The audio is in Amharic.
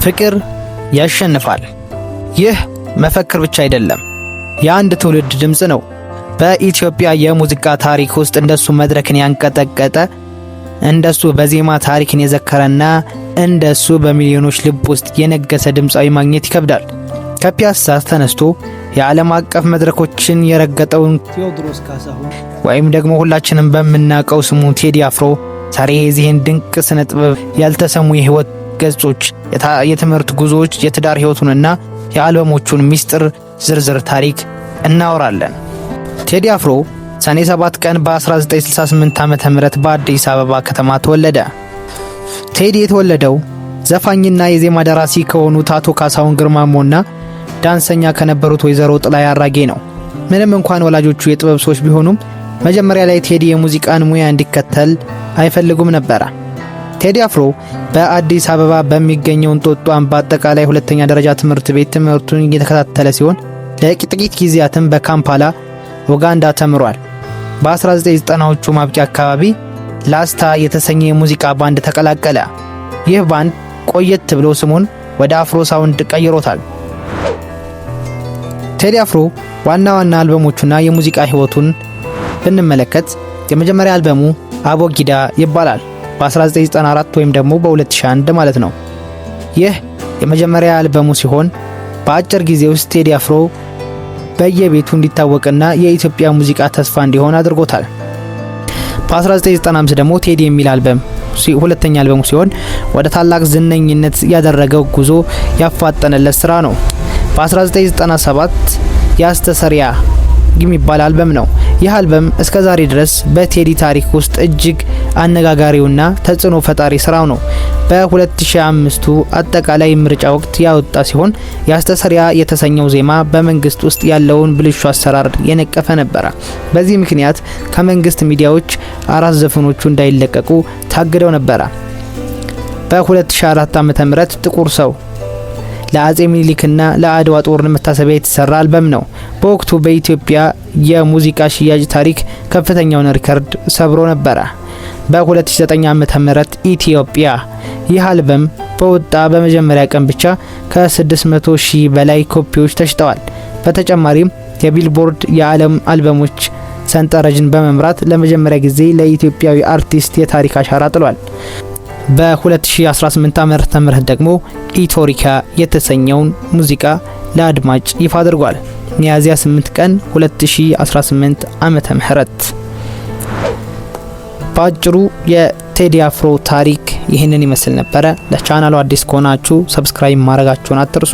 ፍቅር ያሸንፋል። ይህ መፈክር ብቻ አይደለም፣ የአንድ ትውልድ ድምጽ ነው። በኢትዮጵያ የሙዚቃ ታሪክ ውስጥ እንደሱ መድረክን ያንቀጠቀጠ፣ እንደሱ በዜማ ታሪክን የዘከረና እንደሱ በሚሊዮኖች ልብ ውስጥ የነገሰ ድምጻዊ ማግኘት ይከብዳል። ከፒያሳ ተነስቶ የዓለም አቀፍ መድረኮችን የረገጠውን ቴዎድሮስ ካሳሁን ወይም ደግሞ ሁላችንም በምናውቀው ስሙ ቴዲ አፍሮ ዛሬ የዚህን ድንቅ ስነ ጥበብ ያልተሰሙ የህይወት ገጾች፣ የትምህርት ጉዞዎች፣ የትዳር ህይወቱንና የአልበሞቹን ሚስጥር ዝርዝር ታሪክ እናወራለን። ቴዲ አፍሮ ሰኔ 7 ቀን በ1968 ዓመተ ምህረት በአዲስ አበባ ከተማ ተወለደ። ቴዲ የተወለደው ዘፋኝና የዜማ ደራሲ ከሆኑት አቶ ካሳሁን ግርማሞና ዳንሰኛ ከነበሩት ወይዘሮ ጥላይ አራጌ ነው። ምንም እንኳን ወላጆቹ የጥበብ ሰዎች ቢሆኑም መጀመሪያ ላይ ቴዲ የሙዚቃን ሙያ እንዲከተል አይፈልጉም ነበር። ቴዲ አፍሮ በአዲስ አበባ በሚገኘው እንጦጦ በአጠቃላይ ሁለተኛ ደረጃ ትምህርት ቤት ትምህርቱን እየተከታተለ ሲሆን ለጥቂት ጊዜያትም በካምፓላ ኡጋንዳ ተምሯል። በ1990ዎቹ ማብቂያ አካባቢ ላስታ የተሰኘ የሙዚቃ ባንድ ተቀላቀለ። ይህ ባንድ ቆየት ብሎ ስሙን ወደ አፍሮ ሳውንድ ቀይሮታል። ቴዲ አፍሮ ዋና አልበሞቹና የሙዚቃ ህይወቱን ብንመለከት የመጀመሪያ አልበሙ አቦጊዳ ይባላል። በ1994 ወይም ደግሞ በ2001 ማለት ነው። ይህ የመጀመሪያ አልበሙ ሲሆን በአጭር ጊዜ ውስጥ ቴዲ አፍሮ በየቤቱ እንዲታወቅና የኢትዮጵያ ሙዚቃ ተስፋ እንዲሆን አድርጎታል። በ1995 ደግሞ ቴዲ የሚል አልበም ሁለተኛ አልበሙ ሲሆን ወደ ታላቅ ዝነኝነት ያደረገው ጉዞ ያፋጠነለት ስራ ነው። በ1997 ያስተሰርያ የሚባል አልበም ነው። ይህ አልበም እስከዛሬ ድረስ በቴዲ ታሪክ ውስጥ እጅግ አነጋጋሪውና ተጽዕኖ ፈጣሪ ስራው ነው። በ2005 አጠቃላይ ምርጫ ወቅት ያወጣ ሲሆን ያስተሰርያ የተሰኘው ዜማ በመንግስት ውስጥ ያለውን ብልሹ አሰራር የነቀፈ ነበር። በዚህ ምክንያት ከመንግስት ሚዲያዎች 4 ዘፈኖቹ እንዳይለቀቁ ታግደው ነበር። በ2004 ዓ.ም ጥቁር ሰው ለአጼ ሚኒሊክና ለአድዋ ጦርነት መታሰቢያ የተሰራ አልበም ነው። በወቅቱ በኢትዮጵያ የሙዚቃ ሽያጭ ታሪክ ከፍተኛውን ሪከርድ ሰብሮ ነበር። በ2009 ዓ.ም ኢትዮጵያ ይህ አልበም በወጣ በመጀመሪያ ቀን ብቻ ከ600,000 በላይ ኮፒዎች ተሽጠዋል። በተጨማሪም የቢልቦርድ የዓለም አልበሞች ሰንጠረዥን በመምራት ለመጀመሪያ ጊዜ ለኢትዮጵያዊ አርቲስት የታሪክ አሻራ ጥሏል። በ2018 ዓ.ም ደግሞ ኢቶሪካ የተሰኘውን ሙዚቃ ለአድማጭ ይፋ አድርጓል። ሚያዝያ 8 ቀን 2018 ዓመተ ምህረት። ባጭሩ የቴዲ አፍሮ ታሪክ ይህንን ይመስል ነበር። ለቻናሉ አዲስ ከሆናችሁ ሰብስክራይብ ማድረጋችሁን አትርሱ።